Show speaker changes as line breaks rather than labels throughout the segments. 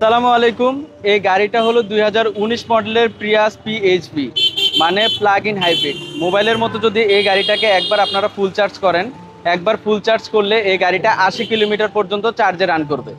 আসসালামু আলাইকুম। এই গাড়িটা হলো 2019 মডেলের প্রিয়াস পিএইচভি, মানে প্লাগ ইন হাইব্রিড। মোবাইলের মতো যদি এই গাড়িটাকে একবার আপনারা ফুল চার্জ করেন, একবার ফুল চার্জ করলে এই গাড়িটা 80 কিলোমিটার পর্যন্ত চার্জে রান করবে।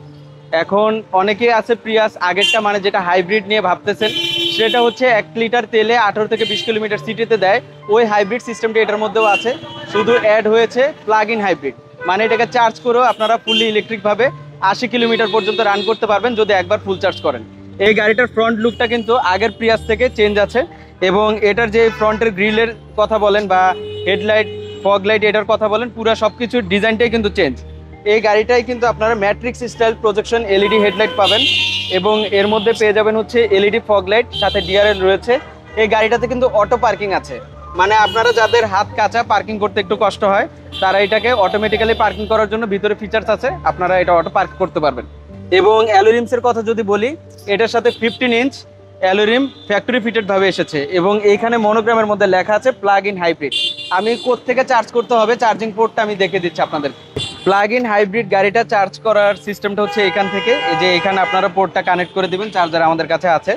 এখন অনেকেই আছে প্রিয়াস আগেরটা মানে যেটা হাইব্রিড নিয়ে ভাবতেছেন, সেটা হচ্ছে 1 লিটার তেলে 18 থেকে 20 কিলোমিটার সিটিতে দেয়। ওই হাইব্রিড সিস্টেমটা এটার মধ্যেও আছে, শুধু অ্যাড হয়েছে প্লাগ ইন হাইব্রিড, মানে এটাকে চার্জ করেও আপনারা ফুললি ইলেকট্রিকভাবে 80 কিলোমিটার পর্যন্ত রান করতে পারবেন যদি একবার ফুল চার্জ করেন। এই গাড়িটার ফ্রন্ট লুকটা কিন্তু আগের প্রিয়াস থেকে চেঞ্জ আছে, এবং এটার যে ফ্রন্টের গ্রিলের কথা বলেন বা হেডলাইট, ফগ লাইট, এটার কথা বলেন, পুরো সব কিছুর ডিজাইনটাই কিন্তু চেঞ্জ। এই গাড়িটাই কিন্তু আপনারা matrix style projection LED headlight পাবেন, এবং এর মধ্যে পেয়ে যাবেন হচ্ছে এলইডি ফগ লাইট, সাথে ডিআরএল রয়েছে। এই গাড়িটাতে কিন্তু অটো পার্কিং আছে, মানে আপনারা যাদের হাত কাঁচা, পার্কিং করতে একটু কষ্ট হয়, তারা এটাকে অটোমেটিক্যালি পার্কিং করার জন্য ভিতরে ফিচার্স আছে, আপনারা এটা অটো পার্ক করতে পারবেন। এবং অ্যালোরিমসের কথা যদি বলি, এটার সাথে 15 ইঞ্চ অ্যালোরিম ফ্যাক্টরি ফিটেড ভাবে এসেছে, এবং এইখানে মনোগ্রামের মধ্যে লেখা আছে প্লাগ ইন হাইব্রিড। আমি কোত্থেকে চার্জ করতে হবে চার্জিং পোর্টটা আমি দেখে দিচ্ছি আপনাদের। প্লাগ ইন হাইব্রিড গাড়িটা চার্জ করার সিস্টেমটা হচ্ছে এখান থেকে, এই যে এখানে আপনারা পোর্টটা কানেক্ট করে দিবেন, চার্জার আমাদের কাছে আছে,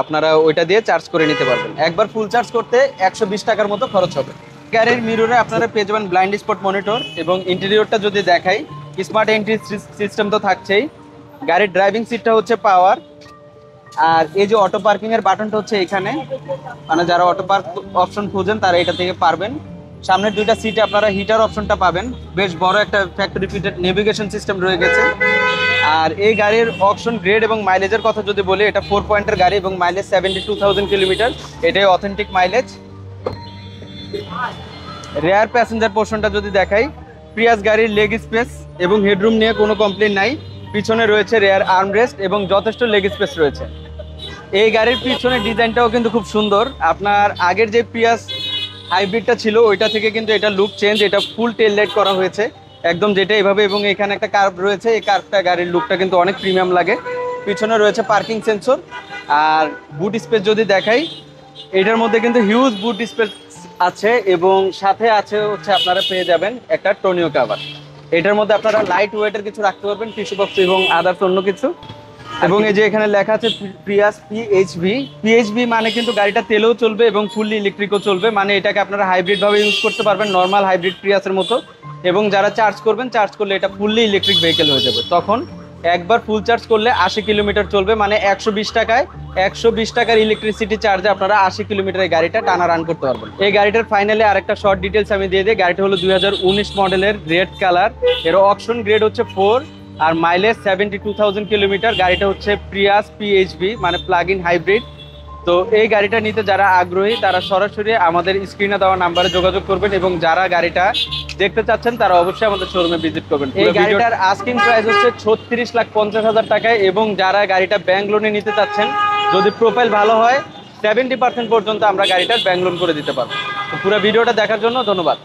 আপনারা ওইটা দিয়ে চার্জ করে নিতে পারবেন। একবার ফুল চার্জ করতে 120 টাকার মতো খরচ হবে। গাড়ির মিররে আপনারা পেয়ে যাবেন ব্লাইন্ড স্পট মনিটর, এবং ইন্টেরিয়রটা যদি দেখাই, স্মার্ট এন্ট্রি সিস্টেম তো থাকছেই। গাড়ির ড্রাইভিং সিটটা হচ্ছে পাওয়ার, আর এই যে অটো পার্কিং এর বাটনটা হচ্ছে এখানে, মানে যারা অটো পার্ক অপশন খুঁজেন তারা এটা থেকে পারবেন। সামনের দুইটা সিটে আপনারা হিটার অপশনটা পাবেন, বেশ বড় একটা ফ্যাক্টরি ফিটেড নেভিগেশন সিস্টেম রয়ে গেছে। আর এই গাড়ির অপশন গ্রেড এবং মাইলেজের কথা যদি বলি, এটা 4 পয়েন্টের গাড়ি এবং মাইলেজ 72,000 কিলোমিটার, এটাই অথেন্টিক মাইলেজ। রেয়ার প্যাসেঞ্জার পোর্শনটা যদি দেখাই, প্রিয়াস গাড়ির লেগ স্পেস এবং হেডরুম নিয়ে কোনো কমপ্লেন নাই। পিছনে রয়েছে রেয়ার আর্মরেস্ট এবং যথেষ্ট লেগ স্পেস রয়েছে। এই গাড়ির পিছনের ডিজাইনটাও কিন্তু খুব সুন্দর। আপনার আগের যে প্রিয়াস হাইব্রিডটা ছিল ওইটা থেকে কিন্তু এটা লুক চেঞ্জ, এটা ফুল টেল লাইট করা হয়েছে একদম যেটা এভাবে, এবং এখানে একটা কার্ভ রয়েছে, এই কার্ভটা গাড়ির লুকটা কিন্তু অনেক প্রিমিয়াম লাগে। পিছনে রয়েছে পার্কিং সেন্সর। আর বুট স্পেস যদি দেখাই, এটার মধ্যে কিন্তু হিউজ বুট স্পেস আছে, এবং সাথে আছে হচ্ছে আপনারা পেয়ে যাবেন একটা টোনিও কাভার। এটার মধ্যে আপনারা লাইট ওয়েটের কিছু রাখতে পারবেন, টিস্যু বক্স এবং আদার্স অন্য কিছু। এবং এই যে এখানে লেখা আছে প্রিয়াস পিএইচভি। পিএইচভি মানে কিন্তু গাড়িটা তেলেও চলবে এবং ফুললি ইলেকট্রিকও চলবে, মানে এটাকে আপনারা হাইব্রিড ভাবে ইউজ করতে পারবেন, নর্মাল হাইব্রিড প্রিয়াসের মতো। এবং যারা চার্জ করবেন, চার্জ করলে এটা ফুললি ইলেকট্রিক ভেহিকেল হয়ে যাবে। তখন একবার ফুল চার্জ করলে 80 কিলোমিটার চলবে, মানে 120 টাকার ইলেকট্রিসিটি চার্জে আপনারা 80 কিলোমিটার এই গাড়িটা টানা রান করতে পারবেন। এই গাড়িটার ফাইনালি আরেকটা শর্ট ডিটেলস আমি দিয়ে দিই। গাড়িটা হলো 2019 মডেলের, রেড কালার, এর অপশন গ্রেড হচ্ছে 4, আর মাইলেজ 72,000 কিলোমিটার। গাড়িটা হচ্ছে প্রিয়াস পিএইচভি, মানে প্লাগ ইন হাইব্রিড। তো এই গাড়িটা নিতে যারা আগ্রহী তারা সরাসরি আমাদের স্ক্রিনে দেওয়া নাম্বারে যোগাযোগ করবেন, এবং যারা গাড়িটা দেখতে চাচ্ছেন তারা অবশ্যই আমাদের শোরুমে ভিজিট করবেন। এই গাড়িটার আস্কিং প্রাইস হচ্ছে 36,50,000 টাকায়, এবং যারা গাড়িটা ব্যাংক লোনে নিতে চাচ্ছেন, যদি প্রোফাইল ভালো হয় 70% পর্যন্ত আমরা গাড়িটার ব্যাংক লোন করে দিতে পারবো। তো পুরো ভিডিওটা দেখার জন্য ধন্যবাদ।